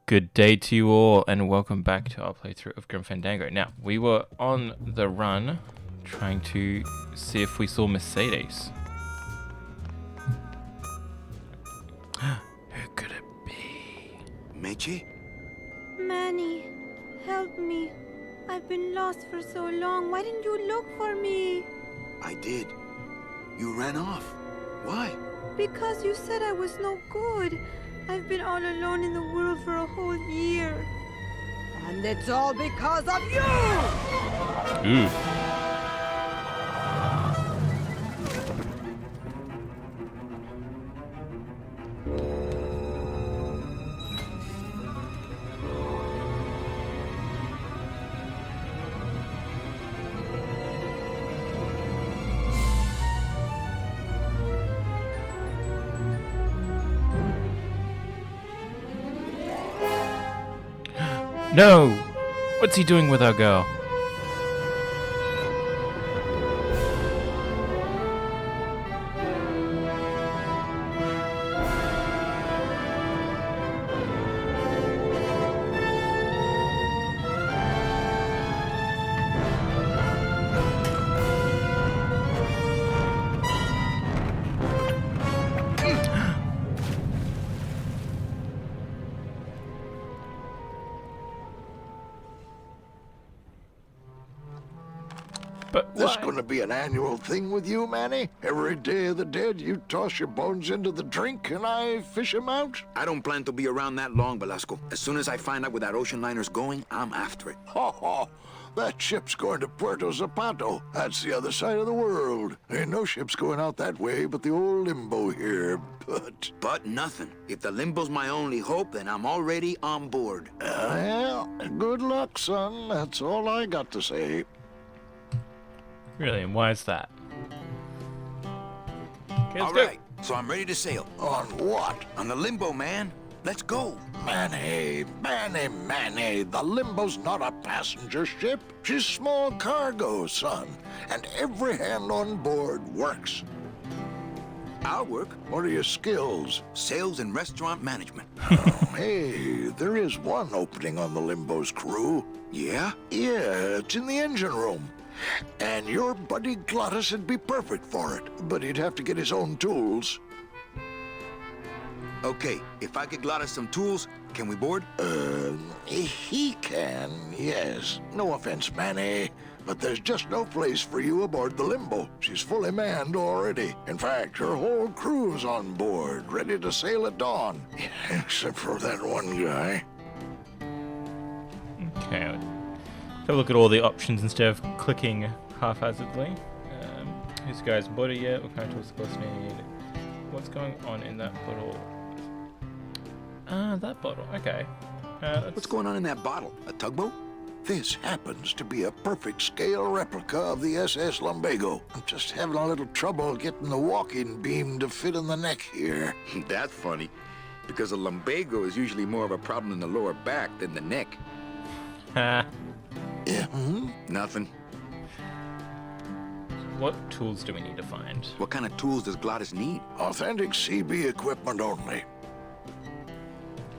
Good day to you all, and welcome back to our playthrough of Grim Fandango. Now, we were on the run, trying to see if we saw Mercedes. Who could it be? Meche? Manny, help me. I've been lost for so long. Why didn't you look for me? I did. You ran off. Why? Because you said I was no good. I've been all alone in the world for a whole year. And it's all because of you! Ooh. No! What's he doing with our girl? But This why? gonna be an annual thing with you, Manny? Every Day of the Dead, you toss your bones into the drink and I fish 'em out? I don't plan to be around that long, Velasco. As soon as I find out where that ocean liner's going, I'm after it. Ho ho! That ship's going to Puerto Zapato. That's the other side of the world. Ain't no ships going out that way but the old limbo here. But nothing. If the limbo's my only hope, then I'm already on board. Well, good luck, son. That's all I got to say. Really, and why is that? Okay, let's All go. right, so I'm ready to sail. On what? On the limbo, man. Let's go. Manny, the limbo's not a passenger ship. She's small cargo, son. And every hand on board works. I'll work. What are your skills? Sales and restaurant management. Hey, there is one opening on the Limbo's crew. Yeah? Yeah, it's in the engine room. And your buddy Glottis would be perfect for it, but he'd have to get his own tools. Okay, if I could Glottis some tools, can we board? He can, yes. No offense, Manny, but there's just no place for you aboard the Limbo. She's fully manned already. In fact, her whole crew's on board, ready to sail at dawn. Except for that one guy. Okay, have a look at all the options instead of clicking haphazardly. Who's guy's body yet? What kind of tools does need? What's going on in that bottle? That bottle. Okay. What's going on in that bottle? A tugboat? This happens to be a perfect scale replica of the SS Lumbago. I'm just having a little trouble getting the walking beam to fit in the neck here. That's funny, because a lumbago is usually more of a problem in the lower back than the neck. Ha. Yeah, Nothing. What tools do we need to find? What kind of tools does Glottis need? Authentic CB equipment only.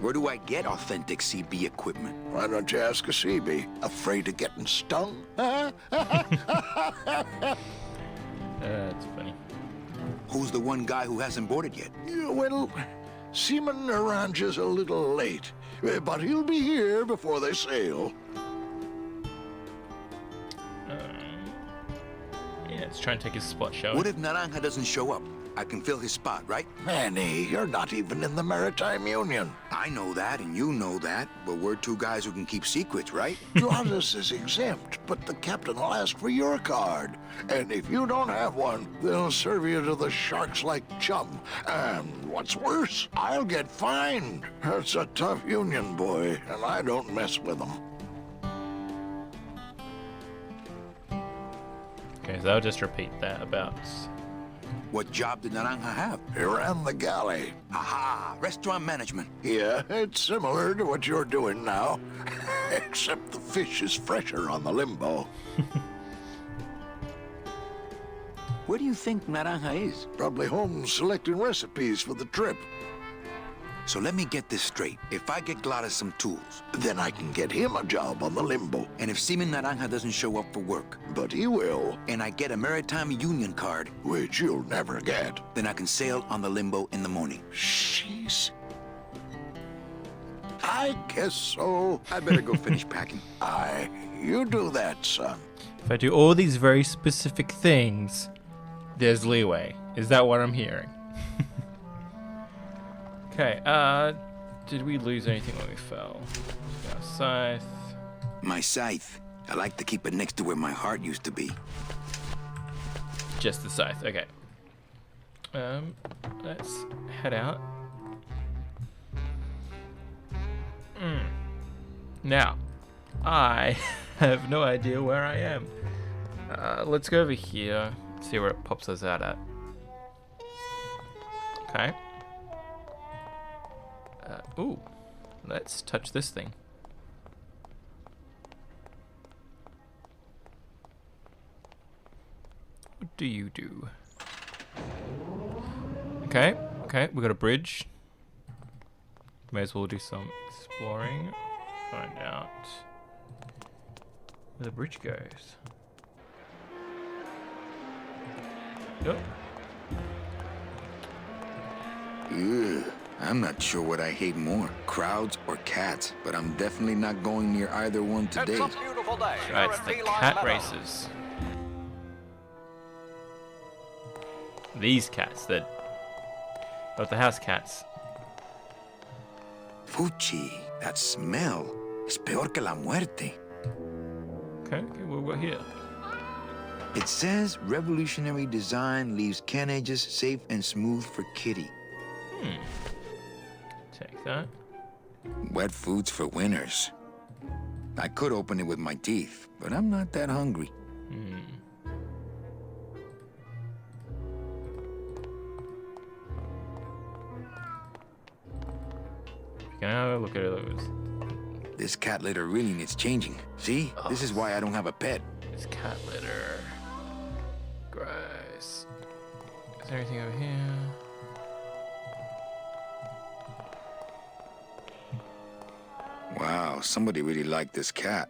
Where do I get authentic CB equipment? Why don't you ask a CB? Afraid of getting stung? That's funny. Who's the one guy who hasn't boarded yet? Yeah, well, Seaman arranges a little late, but he'll be here before they sail. Yeah, let's try and take his spot, shall we? What if Naranja doesn't show up? I can fill his spot, right? Manny, you're not even in the Maritime Union. I know that, and you know that, but we're two guys who can keep secrets, right? Glottis is exempt, but the captain will ask for your card. And if you don't have one, they'll serve you to the sharks like chum. And what's worse, I'll get fined. That's a tough union, boy, and I don't mess with them. Okay, so I'll just repeat that about... What job did Naranja have? He ran the galley. Aha! Restaurant management. Yeah, it's similar to what you're doing now. Except the fish is fresher on the Limbo. Where do you think Naranja is? Probably home selecting recipes for the trip. So let me get this straight. If I get Gladys some tools, Then I can get him a job on the limbo. and if Seaman Naranja doesn't show up for work, But he will, and I get a Maritime Union card, which you'll never get. then I can sail on the limbo in the morning. Jeez. I guess so. I better go finish packing. You do that, son. If I do all these very specific things, there's leeway. Is that what I'm hearing? Okay, did we lose anything when we fell? Our scythe. My scythe. I like to keep it next to where my heart used to be. Just the scythe, okay. Let's head out. Now, I have no idea where I am. Let's go over here, see where it pops us out at. Okay. Ooh, let's touch this thing. What do you do? Okay, we got a bridge. May as well do some exploring. Find out where the bridge goes. Nope. Ugh. I'm not sure what I hate more, crowds or cats, but I'm definitely not going near either one today. It's a beautiful day. Right, it's the cat races. These cats that... But the house cats. Fuchi, that smell is peor que la muerte. Okay, what we got here? It says revolutionary design leaves can edges safe and smooth for kitty. Take that. Wet foods for winners. I could open it with my teeth, but I'm not that hungry. Can I have a look at those? This cat litter really needs changing. See? This is why I don't have a pet. It's cat litter. Gross. Is there anything over here? Wow, somebody really liked this cat.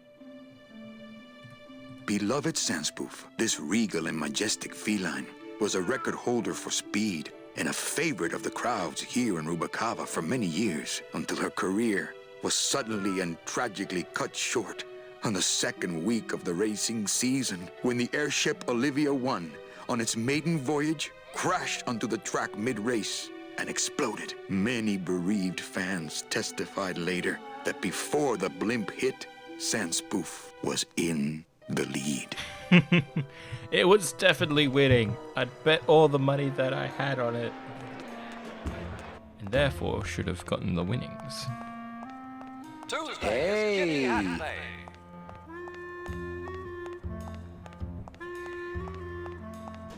Beloved Sandspoof, this regal and majestic feline was a record holder for speed and a favorite of the crowds here in Rubacava for many years, until her career was suddenly and tragically cut short on the second week of the racing season, when the airship Olivia 1, on its maiden voyage, crashed onto the track mid-race and exploded. Many bereaved fans testified later that before the blimp hit, Sandspoof was in the lead. It was definitely winning. I'd bet all the money that I had on it. And therefore should have gotten the winnings. Tuesday is Kitty Hat Day.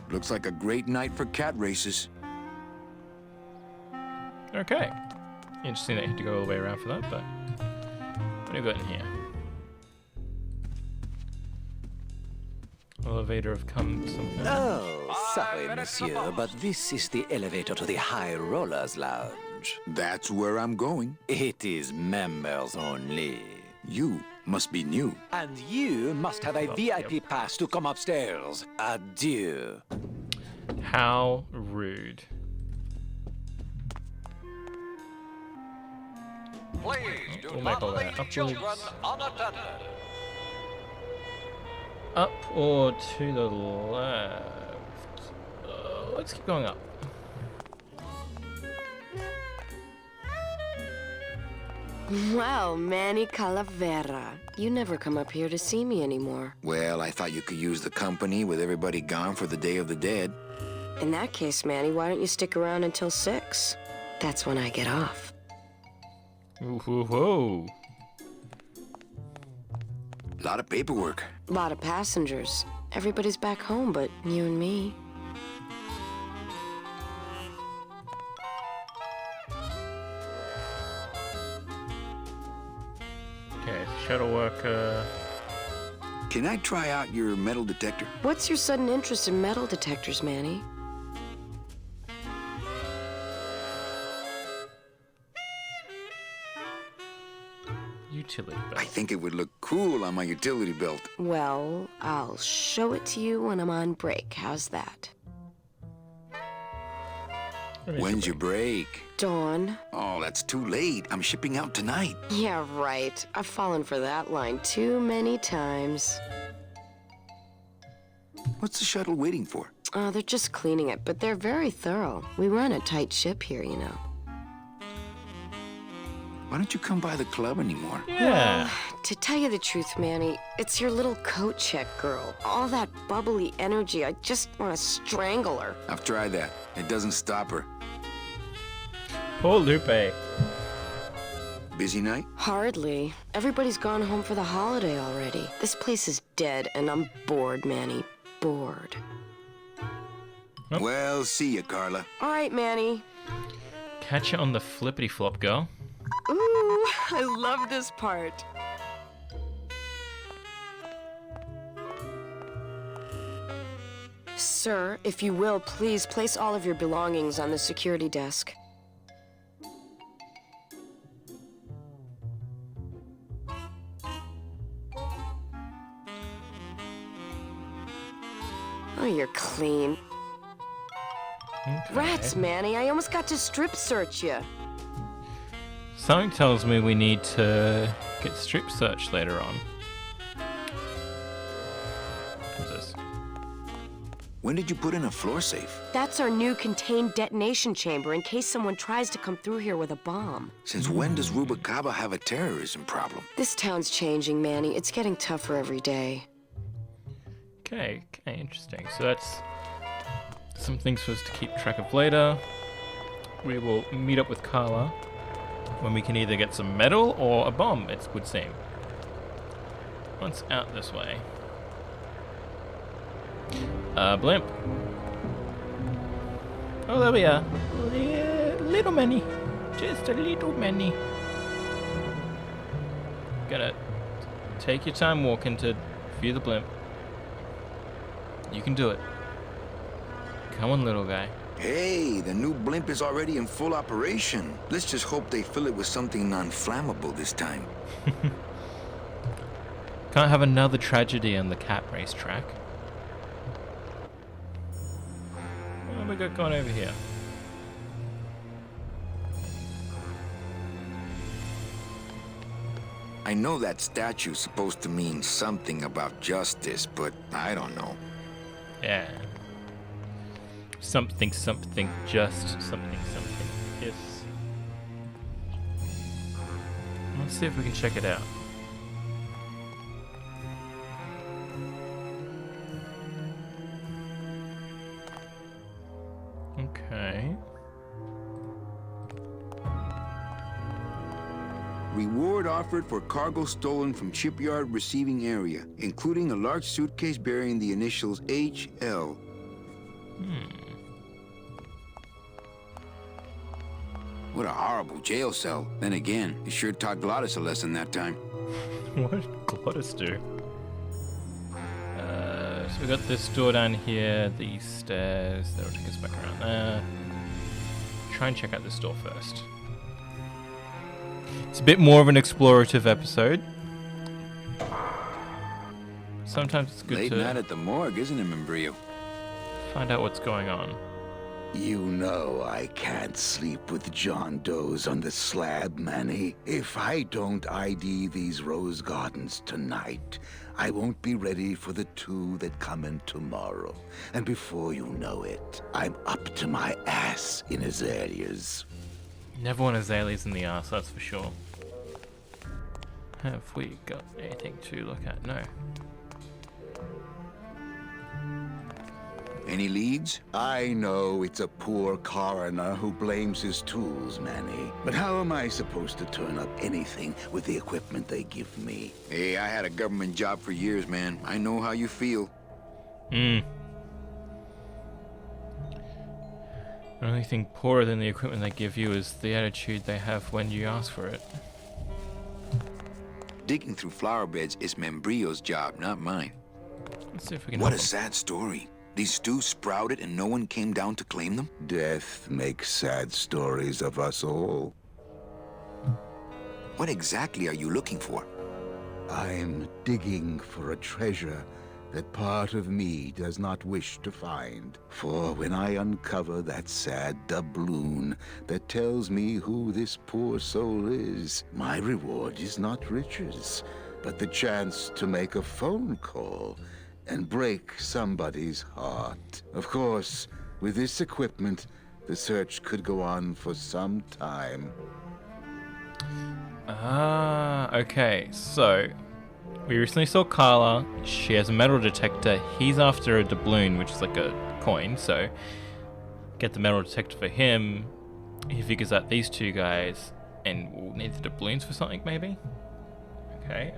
Looks like a great night for cat races. Okay. Interesting that you had to go all the way around for that, but what have we got in here? Elevator of come something. Oh, sorry, monsieur, but this is the elevator to the High Rollers Lounge. That's where I'm going. It is members only. You must be new. And you must have a Oh, VIP yep. pass to come upstairs. Adieu. How rude. Please do We'll make not all that leave upwards. children unattended. Up or to the left? Let's keep going up. Wow, Manny Calavera. You never come up here to see me anymore. Well, I thought you could use the company with everybody gone for the Day of the Dead. In that case, Manny, why don't you stick around until 6? That's when I get off. Ooh, whoa, whoa. A lot of paperwork. A lot of passengers. Everybody's back home but you and me. Okay, shuttle worker. Can I try out your metal detector? What's your sudden interest in metal detectors, Manny? Utility I belt. think it would look cool on my utility belt. Well, I'll show it to you when I'm on break. How's that? When's your break? Dawn. Oh, that's too late. I'm shipping out tonight. Yeah, right. I've fallen for that line too many times. What's the shuttle waiting for? They're just cleaning it, but they're very thorough. We run a tight ship here, you know. Why don't you come by the club anymore? Yeah. To tell you the truth, Manny, it's your little coat check girl. All that bubbly energy, I just want to strangle her. I've tried that. It doesn't stop her. Poor Lupe. Busy night? Hardly. Everybody's gone home for the holiday already. This place is dead, and I'm bored, Manny. Bored. Nope. Well, see ya, Carla. All right, Manny. Catch it on the flippity flop, girl. Ooh, I love this part. Sir, if you will, please place all of your belongings on the security desk. Oh, you're clean. Okay. Rats, Manny, I almost got to strip search you. Something tells me we need to get strip search later on. What's this? When did you put in a floor safe? That's our new contained detonation chamber in case someone tries to come through here with a bomb. Since when does Rubacava have a terrorism problem? This town's changing, Manny. It's getting tougher every day. Okay, interesting. So that's something for us to keep track of later. We will meet up with Carla when we can either get some metal or a bomb, it would seem. Once out this way. Blimp. Oh, there we are. Little many. Just a little many. Gotta take your time walking to view the blimp. You can do it. Come on, little guy. Hey, the new blimp is already in full operation. Let's just hope they fill it with something non-flammable this time. Can't have another tragedy on the cat racetrack. What have we got going over here? I know that statue's supposed to mean something about justice, but I don't know. Yeah. Something, something, just something, something. Yes. Let's see if we can check it out. Okay. Reward offered for cargo stolen from shipyard receiving area, including a large suitcase bearing the initials HL. What a horrible jail cell. Then again, it sure taught Glottis a lesson that time. What did Glottis do? So we got this door down here, these stairs, that'll take us back around there. Try and check out this door first. It's a bit more of an explorative episode. Sometimes it's good Late night to at the morgue, isn't it, Membrio? find out what's going on. You know I can't sleep with John Doe's on the slab, Manny. If I don't ID these rose gardens tonight, I won't be ready for the two that come in tomorrow. And before you know it, I'm up to my ass in azaleas. Never want azaleas in the arse, that's for sure. Have we got anything to look at? No. Any leads? I know it's a poor coroner who blames his tools, Manny. But how am I supposed to turn up anything with the equipment they give me? Hey, I had a government job for years, man. I know how you feel. The only thing poorer than the equipment they give you is the attitude they have when you ask for it. Digging through flower beds is Membrio's job, not mine. Let's see if we can What help a 'em. sad story. These stews sprouted and no one came down to claim them? Death makes sad stories of us all. What exactly are you looking for? I'm digging for a treasure that part of me does not wish to find. For when I uncover that sad doubloon that tells me who this poor soul is, my reward is not riches, but the chance to make a phone call and break somebody's heart. Of course, with this equipment, the search could go on for some time. Ah, okay. So, we recently saw Carla. She has a metal detector. He's after a doubloon, which is like a coin. So, get the metal detector for him. He figures out these two guys, and we'll need the doubloons for something, maybe? Okay,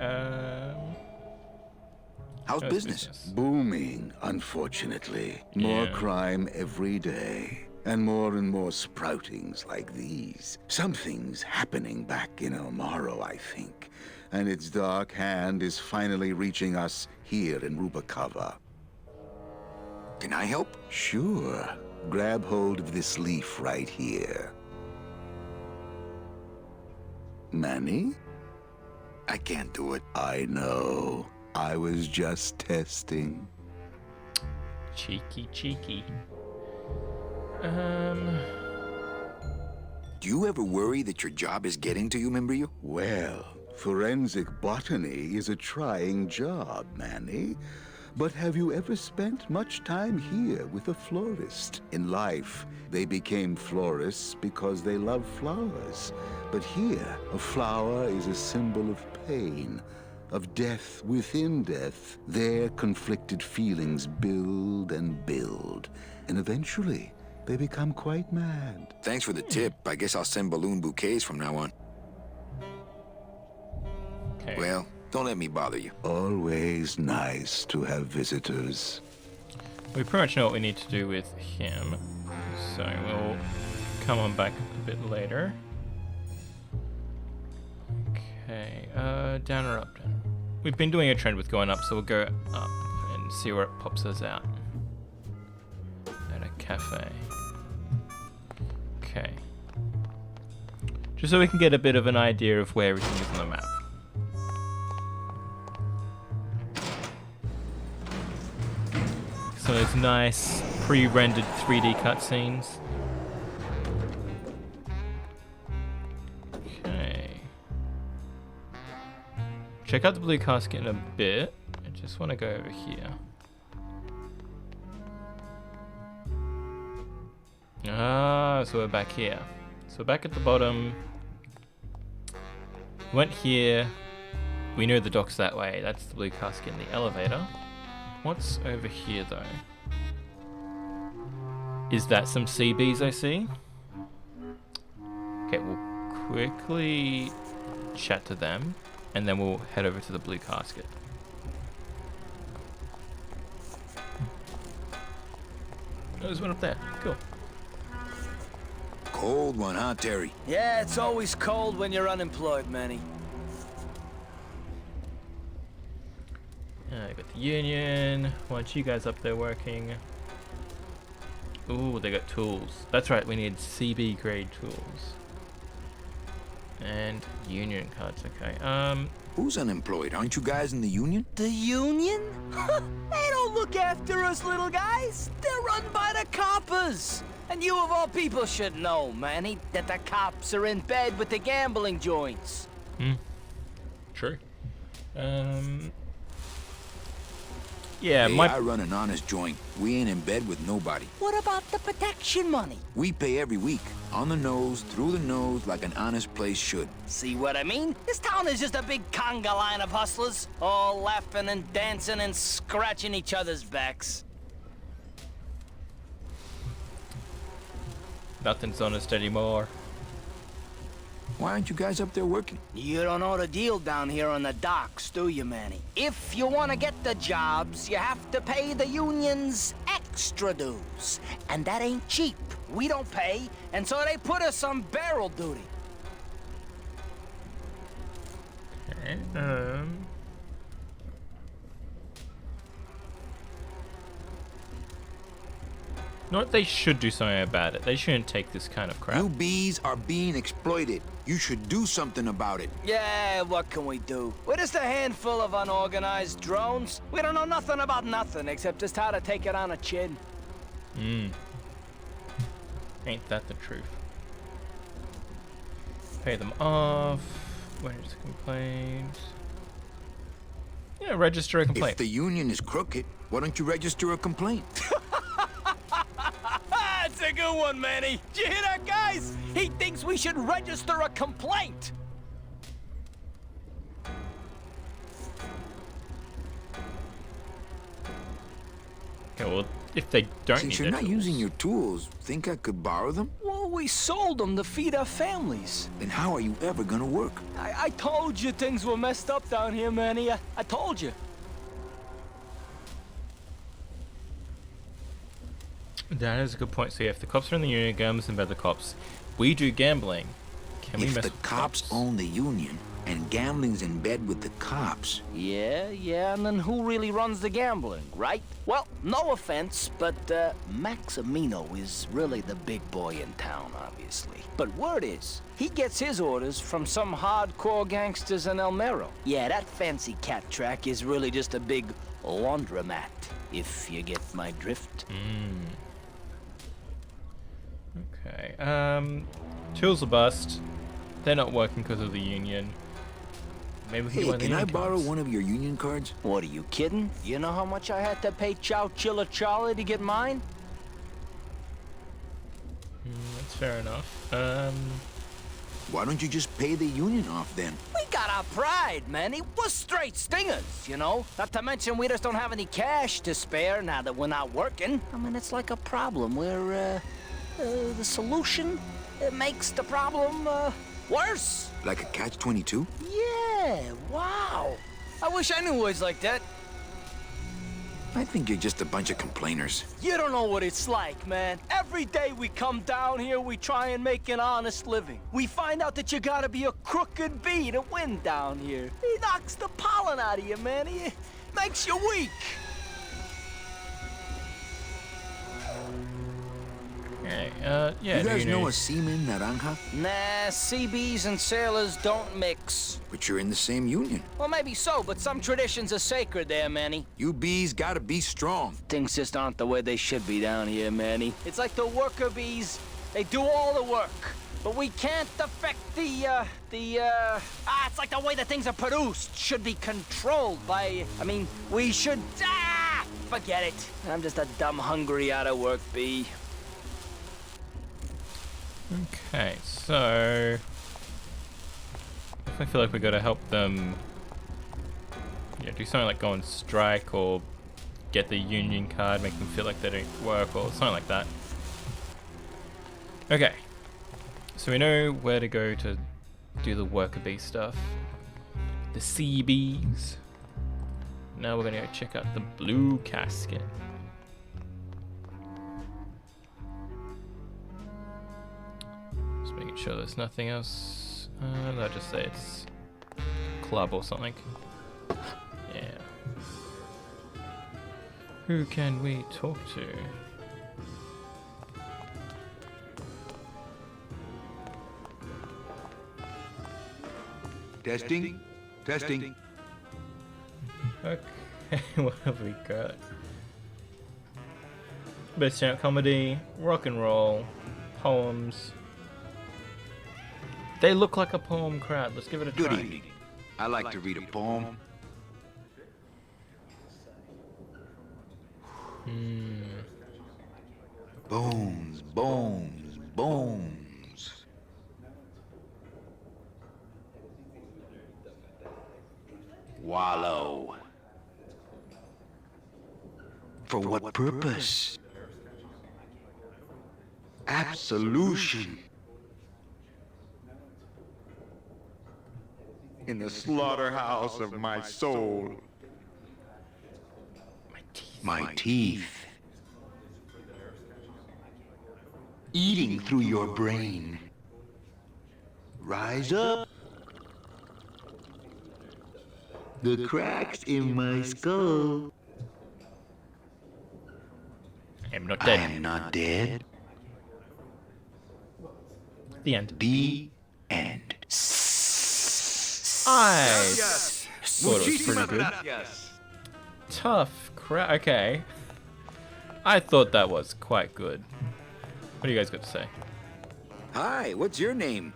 How's business? Booming, unfortunately. More Yeah. crime every day. And more sproutings like these. Something's happening back in El Morro, I think. And its dark hand is finally reaching us here in Rubacava. Can I help? Sure. Grab hold of this leaf right here. Manny? I can't do it. I know. I was just testing. cheeky, cheeky. Do you ever worry that your job is getting to you, Membrio? Well, forensic botany is a trying job, Manny. But have you ever spent much time here with a florist? In life, they became florists because they love flowers. But here, a flower is a symbol of pain, of death within death. Their conflicted feelings build and build, and eventually, they become quite mad. Thanks for the tip. I guess I'll send balloon bouquets from now on. Okay. Well, don't let me bother you. Always nice to have visitors. We pretty much know what we need to do with him, so we'll come on back a bit later. Okay, down or up? Down. We've been doing a trend with going up, so we'll go up and see where it pops us out. At a cafe. Okay. Just so we can get a bit of an idea of where everything is on the map. So it's nice pre-rendered 3D cutscenes. Okay. Check out the blue casket in a bit. I just want to go over here. Ah, so we're back here. So we're back at the bottom. Went here. We know the dock's that way. That's the blue casket in the elevator. What's over here, though? Is that some CBs I see? Okay, we'll quickly chat to them, and then we'll head over to the blue casket. Oh, there's one up there. Cool. Cold one, huh, Terry? Yeah, it's always cold when you're unemployed, Manny. I got the Union. Want you guys up there working. Ooh, they got tools. That's right, we need CB grade tools. And Union cards, okay. Who's unemployed? Aren't you guys in the union? The Union? They don't look after us little guys. They're run by the coppers. And you of all people should know, Manny, that the cops are in bed with the gambling joints. True. Hey, Yeah, I run an honest joint. We ain't in bed with nobody. What about the protection money? We pay every week. On the nose, through the nose, like an honest place should. See what I mean? This town is just a big conga line of hustlers, all laughing and dancing and scratching each other's backs. Nothing's honest anymore. Why aren't you guys up there working? You don't know the deal down here on the docks, do you, Manny? If you want to get the jobs, you have to pay the unions extra dues. And that ain't cheap. We don't pay, and so they put us on barrel duty. Okay, Not they should do something about it. They shouldn't take this kind of crap. You bees are being exploited. You should do something about it. Yeah, what can we do? We're just a handful of unorganized drones. We don't know nothing about nothing except just how to take it on a chin. Ain't that the truth? Pay them off. Where's the complaint? Yeah, register a complaint. If the union is crooked, why don't you register a complaint? That's a good one, Manny. Did you hear that, guys? He thinks we should register a complaint. Okay, well, if they don't Since need you're their not using tools- your tools, think I could borrow them? Well, we sold them to feed our families. Then how are you ever gonna work? I told you things were messed up down here, Manny. I told you. That is a good point. So yeah, if the cops are in the union, gamblers in bed the cops. We do gambling. Can we If mess the with cops own the union and gambling's in bed with the cops, Yeah, and then who really runs the gambling, right? Well, no offense, but Maximino is really the big boy in town, obviously. But word is, he gets his orders from some hardcore gangsters in El Mero. Yeah, that fancy cat track is really just a big laundromat, if you get my drift. Okay. Tools are bust. They're not working because of the union. Maybe we can hey, get one of the can I union borrow cards. one of your union cards? What, are you kidding? You know how much I had to pay Chow Chilla Charlie to get mine? That's fair enough. Why don't you just pay the union off then? We got our pride, Manny. We're straight stingers, you know? Not to mention we just don't have any cash to spare now that we're not working. I mean, it's like a problem where, the solution, it makes the problem, worse. Like a catch-22? Yeah, wow. I wish I knew words like that. I think you're just a bunch of complainers. You don't know what it's like, man. Every day we come down here, we try and make an honest living. We find out that you gotta be a crooked bee to win down here. He knocks the pollen out of you, man. He makes you weak. Okay. Yeah. You guys no, know a seaman, Naranja? Nah, CBs and sailors don't mix. But you're in the same union. Well, maybe so, but some traditions are sacred there, Manny. You bees gotta be strong. Things just aren't the way they should be down here, Manny. It's like the worker bees. They do all the work. But we can't affect it's like the way that things are produced should be controlled by, we should, forget it. I'm just a dumb, hungry, out-of-work bee. Okay, so I feel like we gotta help them. Yeah, do something like go on strike or get the union card, make them feel like they don't work or something like that. Okay, so we know where to go to do the worker bee stuff. The CBs. Now we're gonna go check out the blue casket. Just making sure there's nothing else. I'll just say it's club or something. Yeah. Who can we talk to? Testing? Testing. Okay, what have we got? Best out comedy, rock and roll, poems. They look like a poem crowd. Let's give it a Good try. evening. I like to read a poem. Bones, bones, bones. Wallow. For what purpose? Absolution. In the slaughterhouse of my soul. My teeth. Eating through your brain. Rise up. The cracks in my skull. A am not I dead. am not dead. The end. The end. I thought it was pretty good. Tough crap. Okay. I thought that was quite good. What do you guys got to say? Hi, what's your name?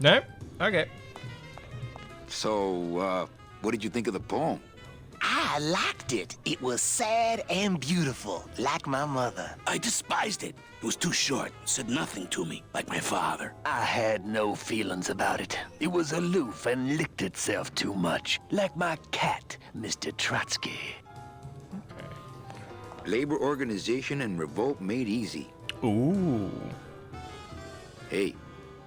No? Okay. So, what did you think of the poem? I liked it. It was sad and beautiful, like my mother. I despised it. It was too short. Said nothing to me, like my father. I had no feelings about it. It was aloof and licked itself too much, like my cat, Mr. Trotsky. Labor organization and revolt made easy. Ooh. Hey,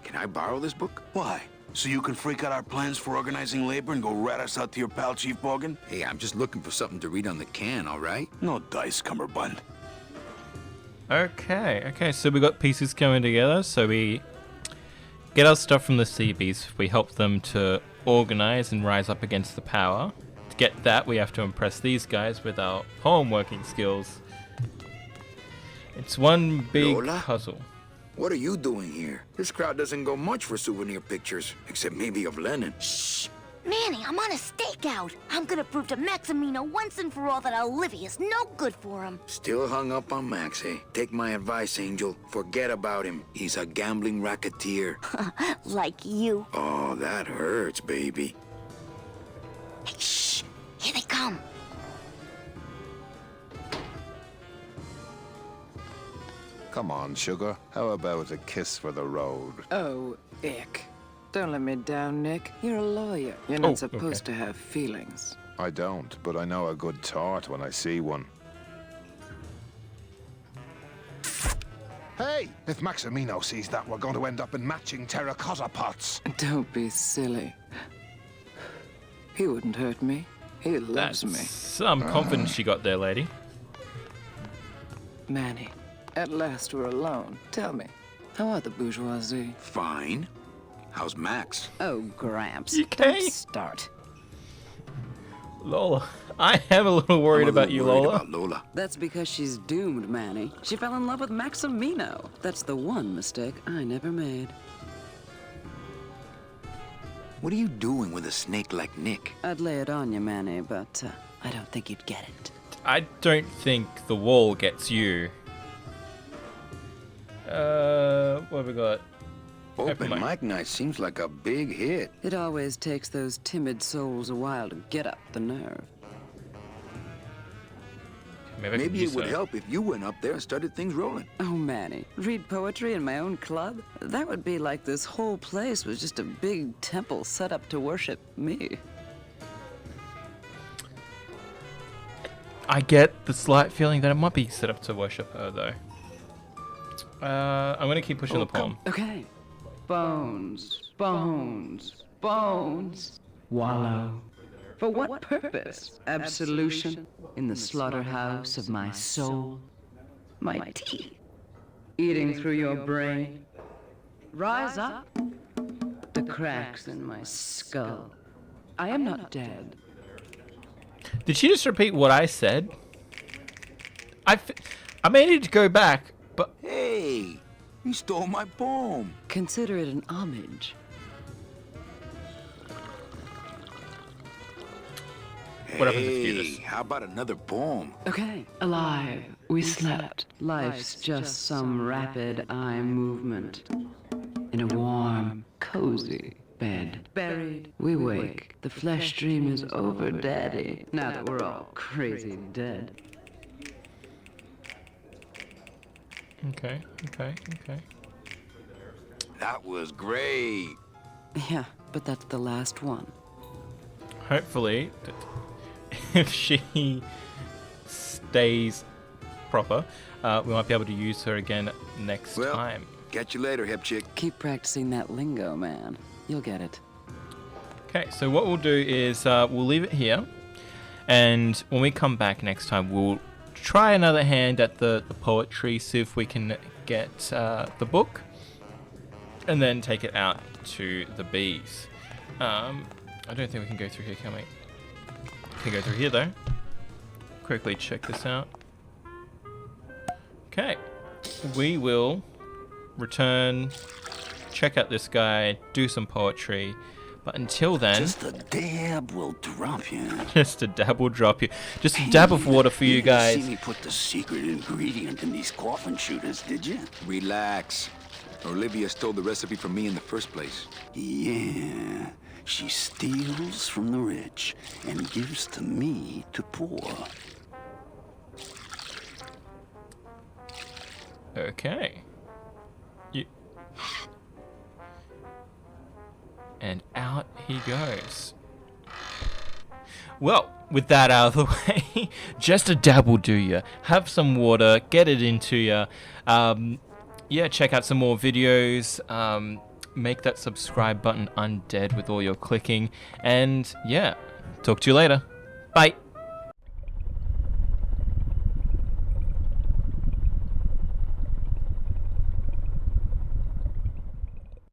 can I borrow this book? Why? So you can freak out our plans for organizing labor and go rat us out to your pal, Chief Bogan? Hey, I'm just looking for something to read on the can, all right? No dice, Cummerbund. Okay, so we got pieces coming together. So we get our stuff from the sea beasts. We help them to organize and rise up against the power. To get that, we have to impress these guys with our poem working skills. It's one big Lola? puzzle. What are you doing here? This crowd doesn't go much for souvenir pictures, except maybe of Lenin. Shh! Manny, I'm on a stakeout. I'm gonna prove to Maximino once and for all that Olivia's no good for him. Still hung up on Max, eh? Take my advice, Angel. Forget about him. He's a gambling racketeer. Like you. Oh, that hurts, baby. Hey, shh! Here they come. Come on, sugar. How about a kiss for the road? Oh, ick. Don't let me down, Nick. You're a lawyer. You're not supposed to have feelings. I don't, but I know a good tart when I see one. Hey! If Maximino sees that, we're going to end up in matching terracotta pots. Don't be silly. He wouldn't hurt me. He loves me. Some confidence she got there, lady. Manny, at last we're alone. Tell me, how are the bourgeoisie? Fine. How's Max? Oh, Gramps. You okay? Don't start. Lola. I am a little worried about you, Lola. About Lola. That's because she's doomed, Manny. She fell in love with Maximino. That's the one mistake I never made. What are you doing with a snake like Nick? I'd lay it on you, Manny, but I don't think you'd get it. I don't think the wall gets you. What have we got? Open mic night seems like a big hit. It always takes those timid souls a while to get up the nerve. Maybe it would help if you went up there and started things rolling. Oh, Manny, read poetry in my own club? That would be like this whole place was just a big temple set up to worship me. I get the slight feeling that it might be set up to worship her, though. I'm gonna keep pushing the poem. Okay. Bones, bones, bones. Wallow. For what purpose? Absolution in the slaughterhouse of my soul. My teeth. Eating through your brain. Rise up. The cracks in my skull. I am not dead. Did she just repeat what I said? I may need to go back, but... Hey, you stole my poem. Consider it an homage. What happens if you do this? How about another poem? Okay. Alive, we slept. Life's just some rapid eye movement. In a warm, cozy bed. Buried, we wake. The flesh dream is over, Daddy. Now that we're all crazy dead. Okay. That was great. Yeah, but that's the last one. Hopefully, if she stays proper, we might be able to use her again next time. Catch you later, hip chick. Keep practicing that lingo, man. You'll get it. Okay, so what we'll do is we'll leave it here, and when we come back next time, we'll try another hand at the poetry, see if we can get the book, and then take it out to the bees. I don't think we can go through here, can we? Can go through here, though. quickly check this out. Okay. We will return, check out this guy, do some poetry. But until then... Just a dab will drop you. Just a dab will drop you. Just a dab of water for you guys. You didn't see me put the secret ingredient in these coffin shooters, did you? Relax. Olivia stole the recipe from me in the first place. Yeah. She steals from the rich and gives to me to poor. Okay. And out he goes. Well, with that out of the way, just a dab will do ya. Have some water, get it into ya. Yeah, check out some more videos. Make that subscribe button undead with all your clicking. And yeah, talk to you later. Bye.